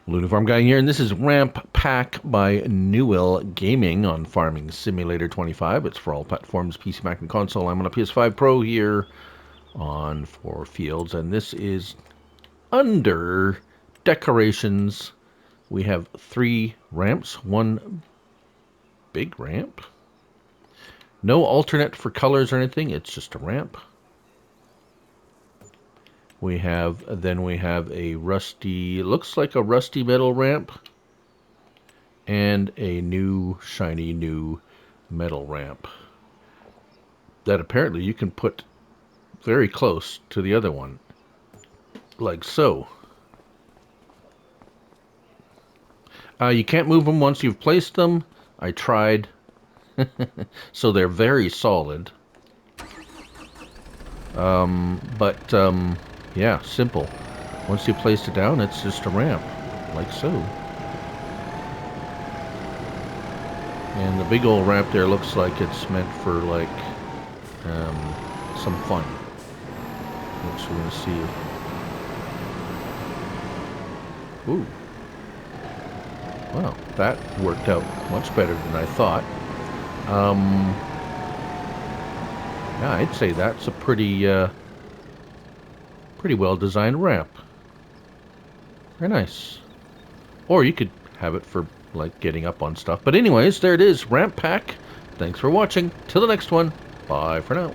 Luna Farm Guy here, and this is Ramp Pack by Newell Gaming on Farming Simulator 25. It's for all platforms, PC, Mac, and console. I'm on a PS5 Pro here on 4 fields, and this is under decorations. We have 3 ramps, 1 big ramp. No alternate for colors or anything, it's just a ramp. We have a rusty, looks like a rusty metal ramp, and a new shiny new metal ramp that apparently you can put very close to the other one, like so. You can't move them once you've placed them. I tried. So they're very solid. Yeah, simple. Once you place it down, it's just a ramp, like so. And the big old ramp there looks like it's meant for like some fun, which we're gonna see. Ooh. Wow, that worked out much better than I thought. Yeah, I'd say that's a pretty well designed ramp. Very nice. Or you could have it for like getting up on stuff. But anyways, there it is, Ramp Pack. Thanks for watching. Till the next one. Bye for now.